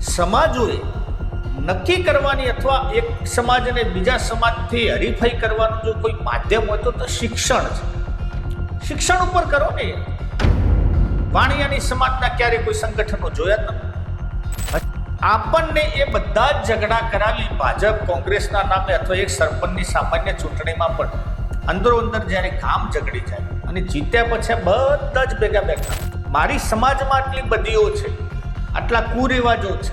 સમાજોએ નક્કી કરવાની અથવા એક સમાજને બીજા સમાજથી હરીફાઈ કરવાનું જો કોઈ માધ્યમ હોય તો શિક્ષણ છે. શિક્ષણ ઉપર કરો ને. વાણિયાની સમાજના ક્યારે કોઈ સંગઠનો જોયા જ નથી. આપણને એ બધા જ ઝઘડા કરાવી ભાજપ કોંગ્રેસના નામે અથવા એક સરપંચની સામાન્ય ચૂંટણીમાં પણ અંદરો અંદર જ્યારે કામ ઝઘડી જાય અને જીત્યા પછી બધા જ ભેગા બેઠા મારી સમાજમાં આટલી બધીઓ છે, આટલા કુરિવાજો છે,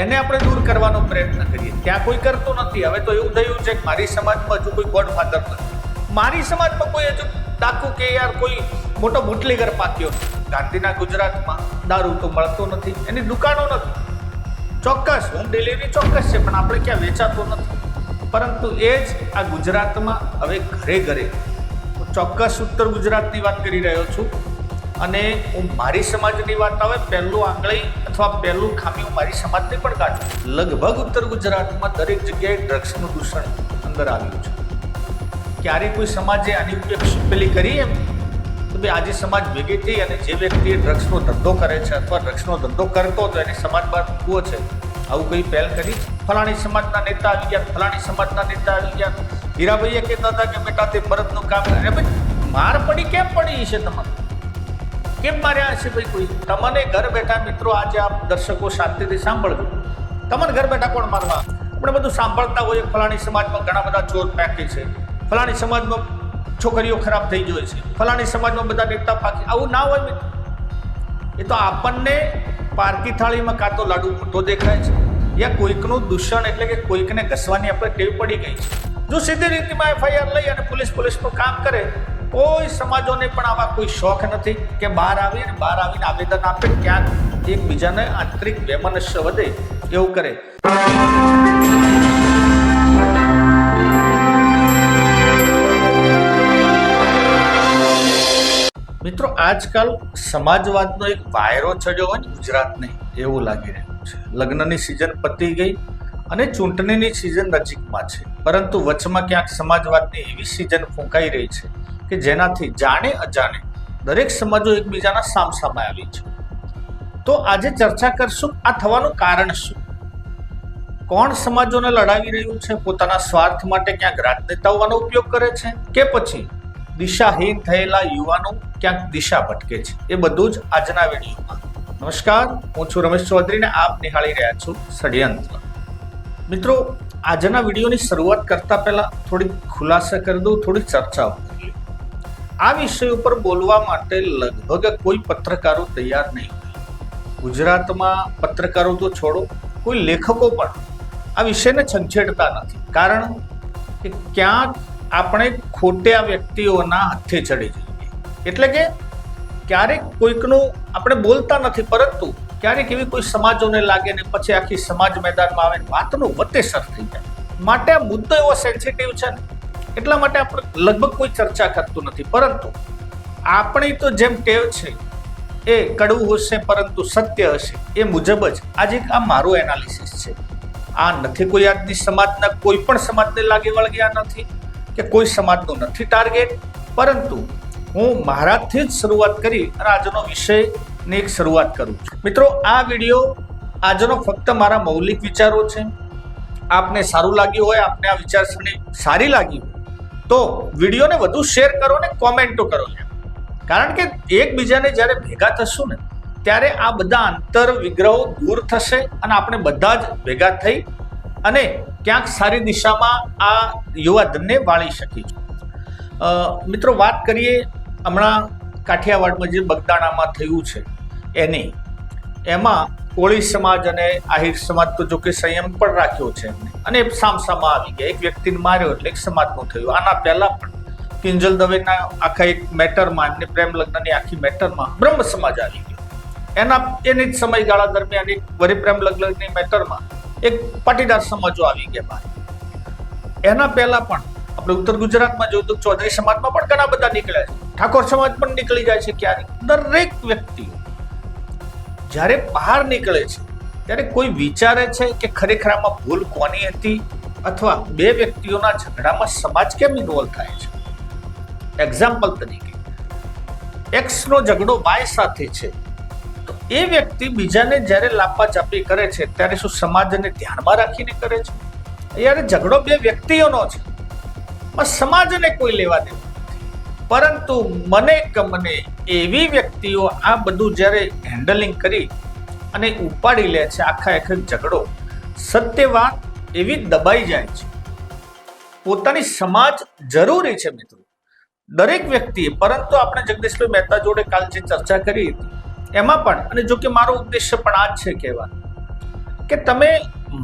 એને આપણે દૂર કરવાનો પ્રયત્ન કરીએ. ત્યાં કોઈ કરતો નથી. હવે તો એવું થયું છે કે મારી સમાજમાં હજુ કોઈ ગોડફાધર નથી. મારી સમાજમાં કોઈ હજુ ડાકુ કે યાર કોઈ મોટો બુટલીગર પાક્યો. ગાંધીના ગુજરાતમાં દારૂ તો મળતો નથી, એની દુકાનો નથી. ચોક્કસ હોમ ડિલિવરી ચોક્કસ છે, પણ આપણે ક્યાં વેચાતો નથી. પરંતુ એ જ આ ગુજરાતમાં હવે ઘરે ઘરે, ચોક્કસ ઉત્તર ગુજરાતની વાત કરી રહ્યો છું અને હું મારી સમાજની વાત આવે પહેલું આંગળી અથવા પહેલું ખામી હું મારી સમાજને પણ કાઢું. લગભગ ઉત્તર ગુજરાતમાં દરેક જગ્યાએ ડ્રગ્સનું દૂષણ અંદર આવ્યું છે. ક્યારે કોઈ સમાજે આની ઉપર પેલી કરી એમ તો ભાઈ આજે સમાજ ભેગી થઈ અને જે વ્યક્તિએ ડ્રગ્સનો ધંધો કરે છે અથવા ડ્રગ્સનો ધંધો કરતો હતો એની સમાજ બહાર મૂકવો છે, આવું કોઈ પહેલ કરી? ફલાણી સમાજના નેતા આવી ગયા, ફલાણી સમાજના નેતા આવી ગયા. હીરાભાઈએ કહેતા હતા કે બેટા તે મરદનું કામ કરે. ભાઈ માર પડી કેમ પડી છે? તમારે કેમ માર્યા હશે ભાઈ કોઈ? તમને ઘર બેઠા મિત્રો, આજે આપ દર્શકો શાંતિથી સાંભળજો. તમને ઘર બેઠા કોણ મારવા? આપણે બધું સાંભળતા હોઈએ ફલાણી સમાજમાં ઘણા બધા ચોર પાકે છે, ફલાણી સમાજમાં છોકરીઓ ખરાબ થઈ જાય છે, ફલાણી સમાજમાં બધા નેતા પાકે. આવું ના હોય મિત્રો. એ તો આપણને પારકી થાળીમાં કાં તો લાડુ મોટો દેખાય છે યા કોઈકનું દૂષણ એટલે કે કોઈકને ઘસવાની આપણે ટેવ પડી ગઈ છે. જો સીધી રીતમાં FIR લઈ અને પોલીસનું કામ કરે, કોઈ સમાજોને પણ આવા કોઈ શોખ નથી કે બહાર આવીને આવેદન આપે, ક્યાંક એકબીજાને આંતરિક વૈમનસ્ય વધે એવું કરે. મિત્રો, આજકાલ સમાજવાદનો એક વાયરો ચડ્યો હોય ને ગુજરાતને એવું લાગી રહ્યું છે. લગ્નની સિઝન પતી ગઈ અને ચૂંટણીની સિઝન નજીકમાં છે, પરંતુ વચમાં ક્યાંક સમાજવાદની એવી સિઝન ફૂંકાઈ રહી છે કે જેનાથી જાણે અજાણે દરેક સમાજો એકબીજાના સામસામે આવી છે. તો આજે ચર્ચા કરશું આ થવાનું કારણ શું? કોણ સમાજોને લડાવી રહ્યું છે? પોતાના સ્વાર્થ માટે ક્યાંક રાજનેતાઓનો ઉપયોગ કરે છે કે પછી દિશાહીન થયેલા યુવાનો ક્યાંક દિશા ભટકે છે? એ બધું જ આજના વિડીયોમાં. નમસ્કાર, હું છું રમેશ ચૌધરી ને આપ નિહાળી રહ્યા છો ષડયંત્ર. મિત્રો, આજના વિડીયોની શરૂઆત કરતા પહેલા થોડી ખુલાસા કરી દઉં, થોડી ચર્ચાઓ કરી. આ વિષય ઉપર બોલવા માટે લગભગ કોઈ પત્રકારો તૈયાર નહીં હોય. ગુજરાતમાં પત્રકારો તો છોડો, કોઈ લેખકો પણ આ વિષયને છંછેડતા નથી. કારણ કે ક્યાંક આપણે ખોટા વ્યક્તિઓના હાથે ચડી જઈએ. એટલે કે ક્યારેક કોઈકનું આપણે બોલતા નથી, પરંતુ ક્યારેક એવી કોઈ સમાજોને લાગે ને પછી આખી સમાજ મેદાનમાં આવે, વાતનું વતેસર થઈ જાય. માટે આ મુદ્દો એવો સેન્સિટિવ છે ને, એટલા માટે આપણે લગભગ કોઈ ચર્ચા કરતું નથી. પરંતુ આપણી તો જેમ ટેવ છે એ કડવું હશે પરંતુ સત્ય હશે એ મુજબ જ આજે આ મારું એનાલિસિસ છે. આ નથી કોઈ આજની સમાજના કોઈ પણ સમાજને લાગે વળગ્યા નથી કે કોઈ સમાજનું નથી ટાર્ગેટ, પરંતુ હું મારાથી જ શરૂઆત કરી અને આજનો વિષયની એક શરૂઆત કરું છું. મિત્રો, આ વિડીયો આજનો ફક્ત મારા મૌલિક વિચારો છે. આપને સારું લાગ્યું હોય, આપને આ વિચારસરણી સારી લાગી હોય તો વિડીયોને વધુ શેર કરો ને કોમેન્ટો કરો. કારણ કે એકબીજાને જ્યારે ભેગા થશું ને ત્યારે આ બધા આંતર વિગ્રહો દૂર થશે અને આપણે બધા જ ભેગા થઈ અને ક્યાંક સારી દિશામાં આ યુવાધનને વાળી શકીશું. મિત્રો, વાત કરીએ હમણાં કાઠિયાવાડમાં જે બગદાણામાં થયું છે એમાં કોળી સમાજ અને આહિર સમાજ તો જો કે સંયમ પણ રાખ્યો છે એમને, અને સામસામા આવી ગયા. એક વ્યક્તિને માર્યો એટલે એક સમાજનું થયું. આના પહેલા પણ કિંજલ દવેના આખા એક મેટરમાં, એમને પ્રેમ લગ્નની આખી મેટરમાં બ્રહ્મ સમાજ આવી ગયો. એની જ સમયગાળા દરમિયાન એક વરી પ્રેમ લગ્નની મેટરમાં એક પાટીદાર સમાજો આવી ગયા બહાર. એના પહેલા પણ આપણે ઉત્તર ગુજરાતમાં જોયું તો ચૌધરી સમાજમાં પણ ઘણા બધા નીકળ્યા છે, ઠાકોર સમાજ પણ નીકળી જાય છે. ક્યારેક દરેક વ્યક્તિઓ જ્યારે બહાર નીકળે છે ત્યારે કોઈ વિચારે છે કે ખરેખર આમાં ભૂલ કોની હતી અથવા બે વ્યક્તિઓના ઝઘડામાં સમાજ કેમ ઇન્વોલ્વ થાય છે? એક્ઝામ્પલ તરીકે એક્સનો ઝઘડો વાય સાથે છે તો એ વ્યક્તિ બીજાને જ્યારે લાપાચાપી કરે છે ત્યારે શું સમાજને ધ્યાનમાં રાખીને કરે છે? યાર, ઝઘડો બે વ્યક્તિઓનો છે, બસ સમાજને કોઈ લેવા દેવા નથી. પરંતુ મને એવી વ્યક્તિઓ આ બધું જ્યારે હેન્ડલિંગ કરી અને ઉપાડી લે છે આખા ઝઘડો, સત્ય વાત એવી દબાઈ જાય છે. પોતાની સમાજ જરૂરી છે મિત્રો, દરેક વ્યક્તિએ. પરંતુ આપણે જગદીશભાઈ મહેતા જોડે કાલ જે ચર્ચા કરી હતી એમાં પણ, અને જો કે મારો ઉદ્દેશ્ય પણ આ જ છે કહેવાનો કે તમે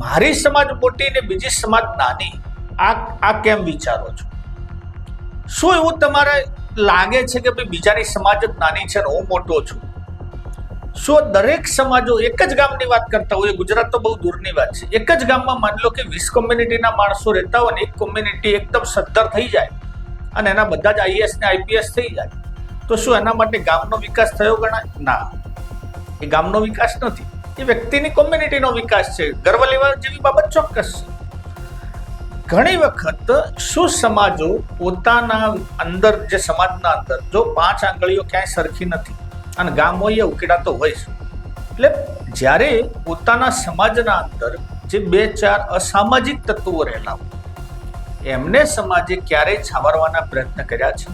મારી સમાજ મોટી ને બીજી સમાજ નાની, આ કેમ વિચારો છો? શું એવું તમારે લાગે છે કે ભાઈ બીજાની સમાજ જ નાની છે ને હું મોટો છું? શું દરેક સમાજો એક જ ગામની વાત કરતા હોય? ગુજરાત તો બહુ દૂરની વાત છે. એક જ ગામમાં માની લો કે 20 કોમ્યુનિટીના માણસો રહેતા હોય ને એક કોમ્યુનિટી એકદમ સદ્ધર થઈ જાય અને એના બધા જ IAS ને IPS થઈ જાય, તો શું એના માટે ગામનો વિકાસ થયો ગણાય? ના, એ ગામનો વિકાસ નથી, એ વ્યક્તિની કોમ્યુનિટીનો વિકાસ છે. ગર્વ લેવા જેવી બાબત ચોક્કસ છે. ઘણી વખત શું સમાજો પોતાના અંદર, જે સમાજના અંદર જો 5 આંગળીઓ ક્યાંય સરખી નથી અને ગામ હોય એ ઉકેડાતો હોય છે, એટલે જ્યારે પોતાના સમાજના અંદર જે 2-4 અસામાજિક તત્વો રહેલા હોય એમને સમાજે ક્યારેય છાવરવાના પ્રયત્ન કર્યા છે?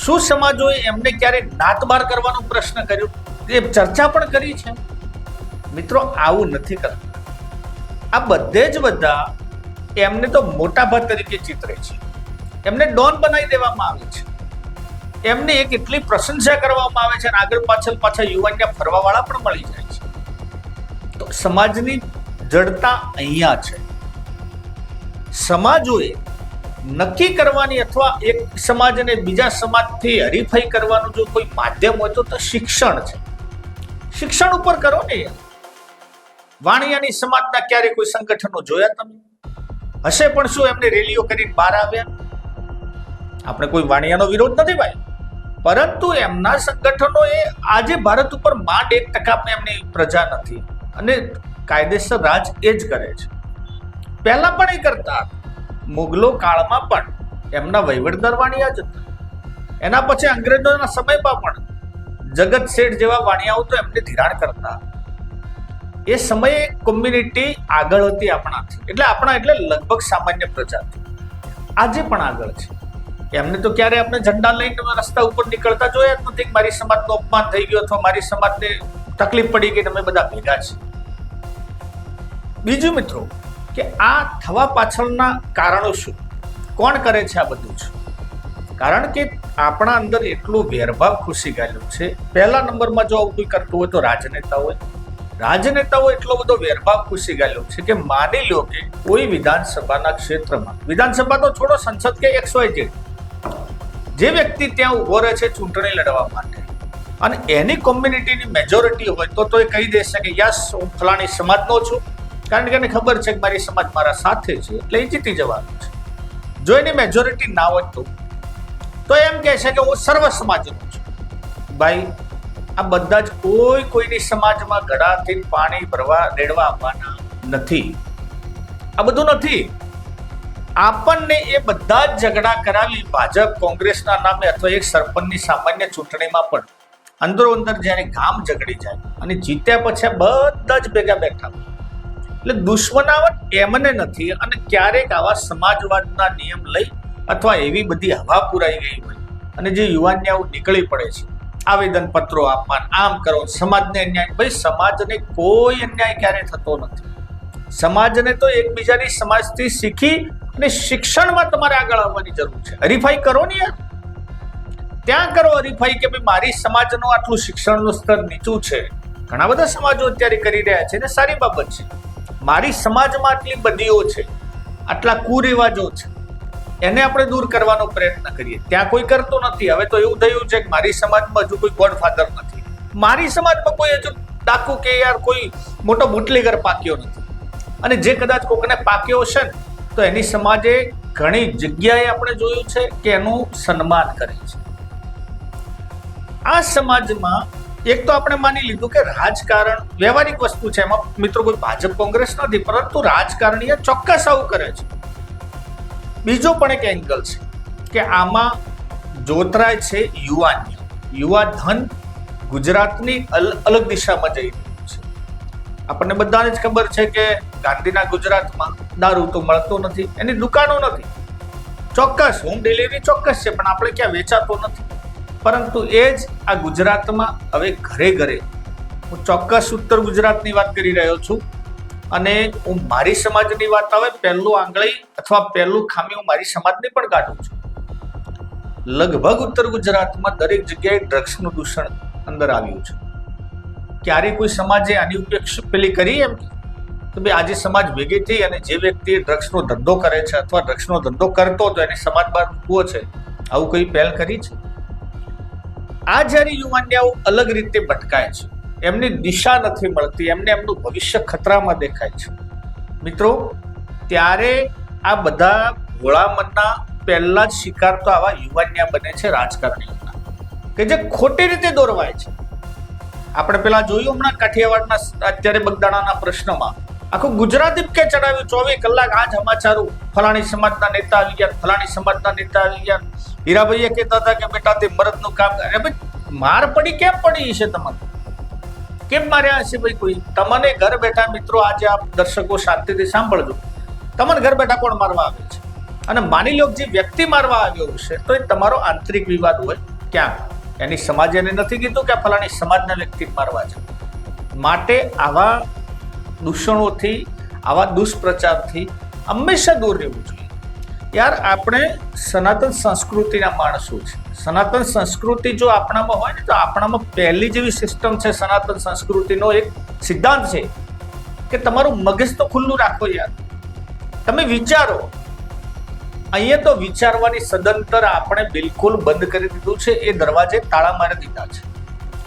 શું સમાજોએ એમને ક્યારે નાતબાર કરવાનો પ્રશ્ન કર્યો? એ ચર્ચા પણ કરી છે? મિત્રો, આવું નથી કરતા. આ બધે જ બધા એમને તો મોટા ભાગ તરીકે ચિતરે છે, એમને ડોન બનાવી દેવામાં આવે છે, એમને એક એટલી પ્રશંસા કરવામાં આવે છે અને આગળ પાછળ પાછા યુવાનને ફરવાવાળા પણ મળી જાય છે. તો સમાજની જડતા અહીંયા છે. સમાજોએ નક્કી કરવાની અથવા એક સમાજને બીજા સમાજથી હરીફાઈ કરવાનું જો કોઈ માધ્યમ હોય તો શિક્ષણ છે. શિક્ષણ ઉપર કરો ને યાર. વાણિયાની સમાજના ક્યારે કોઈ સંગઠનો જોયા તમે? હશે પણ શું એમને રેલીઓ કરીને બહાર આવ્યા? આપણે કોઈ વાણિયાનો વિરોધ નથી ભાઈ, પરંતુ એમના સંગઠનો એ આજે ભારત ઉપર માંડ 1% એમની પ્રજા નથી અને કાયદેસર રાજ એ જ કરે છે. પહેલા પણ એ કરતા, મુગલો કાળમાં પણ એમના વહીવટદાર વાણિયા જ હતા. એના પછી અંગ્રેજોના સમયમાં પણ જગત શેઠ જેવા વાણિયાઓ તો એમને ધિરાણ કરતા. એ સમયે કોમ્યુનિટી આગળ હતી આપણાથી, એટલે લગભગ સામાન્ય પ્રજાથી. આજે પણ આગળ છે. એમને તો ક્યારે આપણે ઝંડા લઈને રસ્તા ઉપર નીકળતા જોયા જ નથી કે મારી સમાજનું અપમાન થઈ ગયું અથવા મારી સમાજને તકલીફ પડી ગઈ, તમે બધા ભેગા છે. બીજું મિત્રો, કે આ થવા પાછળના કારણો શું? કોણ કરે છે આ બધું? છે કારણ કે આપણા અંદર એટલું ભેરભાવ ઘૂસી ગયેલું છે. પહેલા નંબરમાં જો આવું કોઈ કરતું હોય તો રાજનેતાઓ એટલો બધો ભેરભાવ ઘૂસી ગયેલો છે કે માની લો કે કોઈ વિધાનસભાના ક્ષેત્રમાં, વિધાનસભા તો છોડો, સંસદ કે XYZ, જે વ્યક્તિ ત્યાં ઉભો રહે છે ચૂંટણી લડવા માટે અને એની કોમ્યુનિટીની મેજોરિટી હોય તો એ કહી દેશે કે યસ, હું ફલાણી સમાજનો છું, કારણ કે એને ખબર છે કે મારી સમાજ મારા સાથે છે એટલે એ જીતી જવાનું છે. જો એની મેજોરિટી ના હોય તો એમ કહે છે કે હું સર્વ સમાજનો છું. ભાઈ, આ બધા જ કોઈની સમાજમાં ગળાથી પાણી ભરવા રેડવા આવવાના નથી. આ બધું નથી. આપણને એ બધા જ ઝઘડા કરાવી ભાજપ કોંગ્રેસના નામે અથવા એક સરપંચની સામાન્ય ચૂંટણીમાં પણ અંદરો અંદર જ્યારે ગામ ઝઘડી જાય અને જીત્યા પછી બધા જ ભેગા બેઠા હોય. એટલે દુશ્મનાવટ એમને નથી. અને ક્યારેક આવા સમાજવાદના નિયમ લઈ અથવા એવી બધી હવા પુરાઈ ગઈ હોય અને જે યુવાનને આવું નીકળી પડે છે, આવેદન પત્રો આપવા, આમ કરો, સમાજને અન્યાય. ભાઈ, સમાજને કોઈ અન્યાય ક્યારે થતો નથી. સમાજને તો એકબીજાની સમાજથી શીખી અને શિક્ષણમાં તમારે આગળ આવવાની જરૂર છે. હરીફાઈ કરો ને યાર, ત્યાં કરો હરીફાઈ કે ભાઈ મારી સમાજનું આટલું શિક્ષણનું સ્તર નીચું છે. ઘણા બધા સમાજો અત્યારે કરી રહ્યા છે ને સારી બાબત છે. મારી સમાજમાં આટલી બદીઓ છે, આટલા કુરિવાજો છે, એને આપણે દૂર કરવાનો પ્રયત્ન કરીએ. ત્યાં કોઈ કરતો નથી. હવે તો એવું થયું છે કે મારી સમાજમાં હજુ કોઈ ગોડફાધર નથી, મારી સમાજમાં કોઈ હજુ ડાકુ કે યાર કોઈ મોટો બુટલેગર પાક્યો નથી. અને જે કદાચ કોકને પાક્યો છે ને તો એની સમાજે ઘણી જગ્યાએ આપણે જોયું છે કે એનું સન્માન કરે છે. આ સમાજમાં એક તો આપણે માની લીધું કે રાજકારણ વ્યવહારિક વસ્તુ છે, એમાં મિત્રો કોઈ ભાજપ કોંગ્રેસ નથી, પરંતુ રાજકારણીય ચોક્કસ આવું કરે છે. બીજો પણ એક એંગલ છે કે આમાં જોતરાય છે યુવા ધન, ગુજરાતની અલગ દિશામાં જઈ રહ્યું છે. આપણને બધાને જ ખબર છે કે ગાંધીના ગુજરાતમાં દારૂ તો મળતો નથી, એની દુકાનો નથી. ચોક્કસ હોમ ડિલિવરી ચોક્કસ છે, પણ આપણે ક્યાં વેચાતો નથી. પરંતુ એ જ આ ગુજરાતમાં હવે ઘરે ઘરે, હું ચોક્કસ ઉત્તર ગુજરાતની વાત કરી રહ્યો છું, અને હું મારી સમાજની વાત આવે પહેલું આંગળી અથવા પહેલું ખામી હું મારી સમાજની પણ કાઢું છું. લગભગ ઉત્તર ગુજરાતમાં દરેક જગ્યાએ ડ્રગ્સનું દૂષણ અંદર આવ્યું છે. ક્યારે કોઈ સમાજે આની ઉપેક્ષા પેલી કરી એમ તો ભાઈ આજે સમાજ ભેગી થઈ અને જે વ્યક્તિ ડ્રગ્સનો ધંધો કરે છે અથવા ડ્રગ્સનો ધંધો કરતો હતો એને સમાજ બહાર મૂકવો છે, આવું કઈ પહેલ કરી છે? આ જ્યારે યુવાનિયાઓ અલગ રીતે ભટકાય છે, એમની દિશા નથી મળતી, એમને એમનું ભવિષ્ય ખતરામાં દેખાય છે મિત્રો, ત્યારે આ બધા ભોળામનના પહેલા જ શિકાર તો આવા યુવાનિયા બને છે રાજકારણીઓના, કે જે ખોટી રીતે દોરવાય છે. આપણે પેલા જોયું હમણાં કાઠિયાવાડના અત્યારે બગદાણાના પ્રશ્નમાં આખું ગુજરાતી કે ચડાવ્યું 24 કલાક આ સમાચારો, ફલાણી સમાજના નેતા આવી ગયા, ફલાણી સમાજના નેતા આવી ગયા. હીરાભાઈએ કહેતા હતા કે બેટા તે મરદનું કામ કરે. ભાઈ માર પડી કેમ પડી છે? તમને કેમ માર્યા હશે ભાઈ કોઈ? તમને ઘર બેઠા મિત્રો, આજે આપ દર્શકો શાંતિથી સાંભળજો, તમને ઘર બેઠા કોણ મારવા આવે છે? અને માની લો જે વ્યક્તિ મારવા આવ્યો છે તો એ તમારો આંતરિક વિવાદ હોય, ક્યાંક એની સમાજે એને નથી કીધું કે ફલાણી સમાજના વ્યક્તિ મારવા છે. માટે આવા દૂષણોથી, આવા દુષ્પ્રચારથી હંમેશા દૂર રહેવું જોઈએ. યાર આપણે સનાતન સંસ્કૃતિના માણસો છે. સનાતન સંસ્કૃતિ જો આપણામાં હોય ને તો આપણામાં પહેલી જેવી સિસ્ટમ છે સનાતન સંસ્કૃતિનો એક સિદ્ધાંત છે કે તમારું મગજ તો ખુલ્લું રાખો યાર, તમે વિચારો. અહીંયા તો વિચારવાની સદંતર આપણે બિલકુલ બંધ કરી દીધું છે, એ દરવાજે તાળા મારી દીધા છે.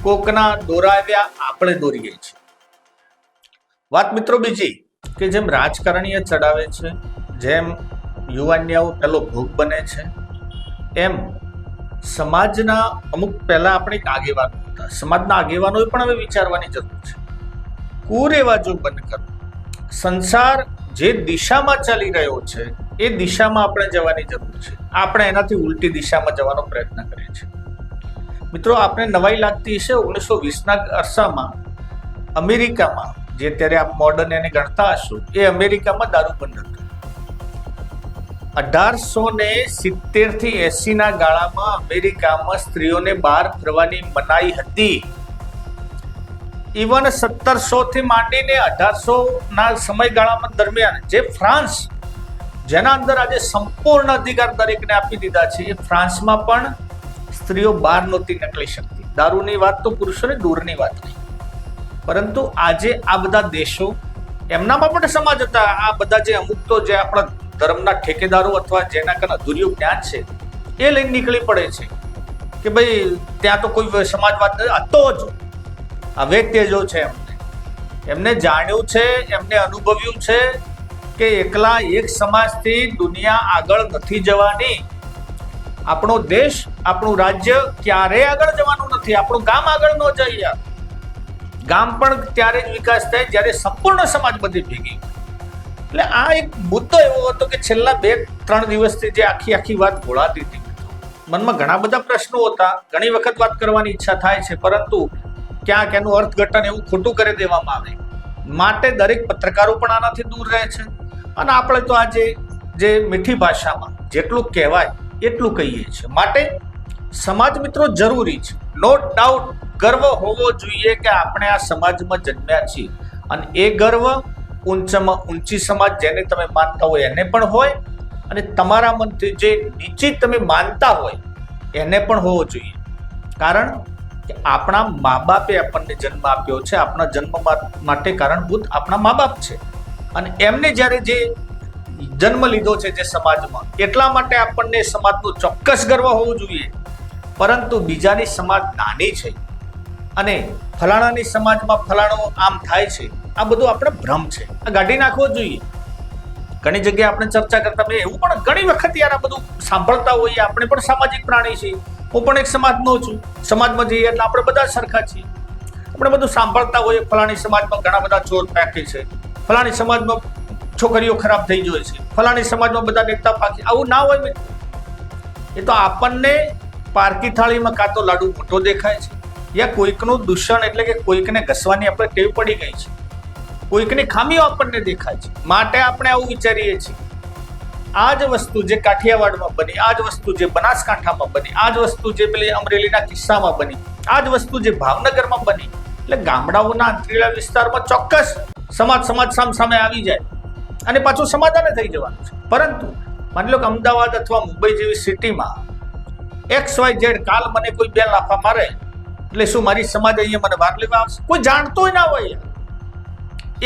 કોકના દોરાવ્યા આપણે દોરીએ છીએ. વાત મિત્રો બીજી કે જેમ રાજકારણીએ ચડાવે છે, જેમ યુવાનિયાઓ પેલો ભોગ બને છે, એમ સમાજના અમુક પહેલા આપણે એક આગેવાનો હતા, સમાજના આગેવાનોએ પણ હવે વિચારવાની જરૂર છે. કુરિવાજો બંધ કરો. સંસાર જે દિશામાં ચાલી રહ્યો છે એ દિશામાં આપણે જવાની જરૂર છે. આપણે એનાથી ઉલટી દિશામાં જવાનો પ્રયત્ન કરીએ છીએ. મિત્રો આપણે નવાઈ લાગતી હશે, 1920ના અરસામાં અમેરિકામાં, જે અત્યારે આપ મોડર્ન એને ગણતા હશો, એ અમેરિકામાં દારૂ બંધ હતું. 1870 થી 80ના ગાળામાં અમેરિકામાં સ્ત્રીઓને બહાર ફરવાની મનાઈ હતી. ઇવન 1700 થી માંડીને 1800ના સમયગાળામાં દરમિયાન જે ફ્રાન્સ, જેના અંદર આજે સંપૂર્ણ અધિકાર દરેકને આપી દીધા છે, એ ફ્રાન્સમાં પણ સ્ત્રીઓ બહાર નહોતી નીકળી શકતી. દારૂની વાત તો પુરુષોને દૂરની વાત નહીં. પરંતુ આજે આ બધા દેશો, એમનામાં પણ સમાજ હતા, આ બધા જે અમુક તો જે આપણા ધર્મના ઠેકેદારો અથવા જેના કારણે અધૂર્યું જ્ઞાન છે એ લઈને નીકળી પડે છે કે ભાઈ ત્યાં તો કોઈ સમાજવાદ હતો જ. હવે તેજો છે, એમને જાણ્યું છે, એમને અનુભવ્યું છે કે એકલા એક સમાજથી દુનિયા આગળ નથી જવાની. આપણો દેશ, આપણું રાજ્ય ક્યારેય આગળ જવાનું નથી. આપણું ગામ આગળ ન જાય. ગામ પણ ત્યારે જ વિકાસ થાય જ્યારે સંપૂર્ણ સમાજ બધી ભેગી. એટલે આ એક મુદ્દો એવો હતો કે છેલ્લા 2-3 દિવસથી જે આખી વાત ઘોળાતી હતી, મનમાં ઘણા બધા પ્રશ્નો હતા. ઘણી વખત વાત કરવાની ઈચ્છા થાય છે, પરંતુ ક્યાંક એનું અર્થઘટન એવું ખોટું કરી દેવામાં આવે. માટે દરેક પત્રકારો પણ આનાથી દૂર રહે છે. અને આપણે તો આજે જે મીઠી ભાષામાં જેટલું કહેવાય એટલું કહીએ છીએ. માટે સમાજ મિત્રો જરૂરી છે, નો ડાઉટ. ગર્વ હોવો જોઈએ કે આપણે આ સમાજમાં જન્મ્યા છીએ, અને એ ગર્વ ઊંચામાં ઊંચી સમાજ જેને તમે માનતા હોય એને પણ હોય, અને તમારા મનથી જે નીચી તમે માનતા હોય એને પણ હોવો જોઈએ. કારણ કે આપણા મા બાપે આપણને જન્મ આપ્યો છે. આપણા જન્મ માટે કારણભૂત આપણા મા બાપ છે, અને એમને જ્યારે જે જન્મ લીધો છે જે સમાજમાં, એટલા માટે આપણને સમાજનો ચોક્કસ ગર્વ હોવો જોઈએ. પરંતુ બીજાની સમાજ નાની છે અને ફલાણાની સમાજમાં ફલાણો આમ થાય છે, આ બધું આપણે ભ્રમ છે, આ કાઢી નાખવો જોઈએ. ઘણી જગ્યાએ આપણે ચર્ચા કરતા મેં એવું પણ ઘણી વખત યાર આ બધું સાંભળતા હોઈએ. આપણે પણ સામાજિક પ્રાણી છીએ. હું પણ એક સમાજનો છું. સમાજમાં જઈએ એટલે આપણે બધા સરખા છીએ. આપણે બધું સાંભળતા હોઈએ, ફલાણી સમાજમાં ઘણા બધા ચોર પાકે છે, ફલાણી સમાજમાં છોકરીઓ ખરાબ થઈ જાય છે, ફલાણી સમાજમાં બધા નેતા પાકે. આવું ના હોય મિત્રો. એ તો આપણને પારકી થાળીમાં કાં તો લાડુ મોટો દેખાય છે, યા કોઈકનું દૂષણ એટલે કે કોઈકને ઘસવાની આપણે ટેવ પડી ગઈ છે, કોઈકની ખામીઓ આપણને દેખાય છે, માટે આપણે આવું વિચારીએ છીએ. આ જ વસ્તુ જે કાઠિયાવાડમાં બની, આ જ વસ્તુ જે બનાસકાંઠામાં બની, આ જ વસ્તુ જે પેલી અમરેલીના કિસ્સામાં બની, આ જ વસ્તુ જે ભાવનગરમાં બની, એટલે ગામડાઓના અંતરિયાળ વિસ્તારમાં ચોક્કસ સમાજ સામે આવી જાય અને પાછું સમાધાન થઈ જવાનું છે. પરંતુ માની લો કે અમદાવાદ અથવા મુંબઈ જેવી સિટીમાં XYZ કાલ મને કોઈ બે લાફા મારે એટલે શું મારી સમાજ અહીંયા મને વાર લેવા આવશે? કોઈ જાણતું ના હોય.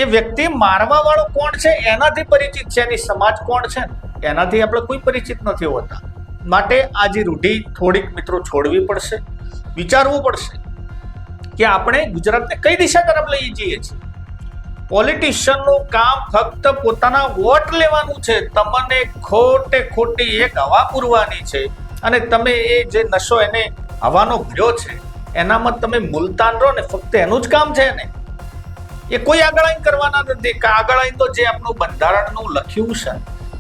એ વ્યક્તિ મારવા વાળો કોણ છે એનાથી પરિચિત છે, એની સમાજ કોણ છે એનાથી આપણે કોઈ પરિચિત નથી હોતા. માટે આ જે રૂઢિ થોડીક મિત્રો છોડવી પડશે, વિચારવું પડશે કે આપણે ગુજરાતને કઈ દિશા તરફ લઈ જઈએ છીએ. પોલિટિશિયનનું કામ ફક્ત પોતાના વોટ લેવાનું છે, તમને ખોટે ખોટી એક હવા પૂરવાની છે અને તમે એ જે નશો એને હવાનો ભર્યો છે એનામાં તમે મુલતાન રહો ને, ફક્ત એનું જ કામ છે ને. એ કોઈ આગળ આવીને કરવાના નથી. આગળ આવીને તો જે આપણું બંધારણનું લખ્યું છે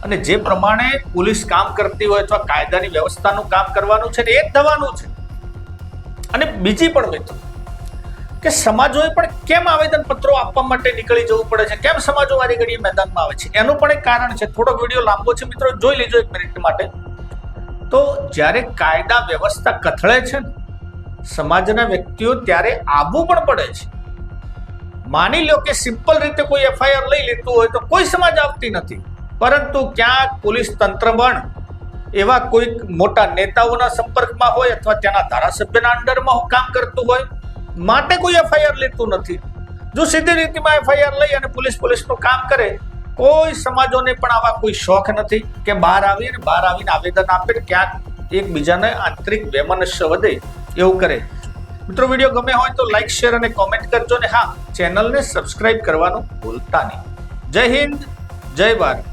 અને જે પ્રમાણે પોલીસ કામ કરતી હોય અથવા કાયદાની વ્યવસ્થાનું કામ કરવાનું છે એ જ થવાનું છે. અને બીજી પણ મિત્રો કે સમાજોએ પણ કેમ આવેદન પત્રો આપવા માટે નીકળી જવું પડે છે, કેમ સમાજો વારી ઘડીએ મેદાનમાં આવે છે, એનું પણ એક કારણ છે. થોડો વિડીયો લાંબો છે મિત્રો, જોઈ લેજો 1 મિનિટ માટે. તો જ્યારે કાયદા વ્યવસ્થા કથળે છે ને સમાજના વ્યક્તિઓ, ત્યારે આવવું પણ પડે છે. માની લો કે સિમ્પલ રીતે કોઈ FIR લઈ લેતું હોય તો કોઈ સમાજ આવતી નથી, પરંતુ ક્યાંક પોલીસ તંત્ર પણ એવા કોઈક મોટા નેતાઓના સંપર્કમાં હોય અથવા ત્યાંના ધારાસભ્યના અંડરમાં કામ કરતું હોય માટે કોઈ FIR લેતું નથી. જો સીધી રીતમાં FIR લઈ અને પોલીસનું કામ કરે, કોઈ સમાજોને પણ આવા કોઈ શોખ નથી કે બહાર આવીને આવેદન આપે, ક્યાંક એકબીજાને આંતરિક વૈમનસ્ય વધે એવું કરે. મિત્રો વિડીયો ગમે હોય તો લાઈક, શેર અને કોમેન્ટ કરજો ને હા, ચેનલને સબસ્ક્રાઇબ કરવાનું ભૂલતા નહીં. જય હિન્દ, જય ભારત.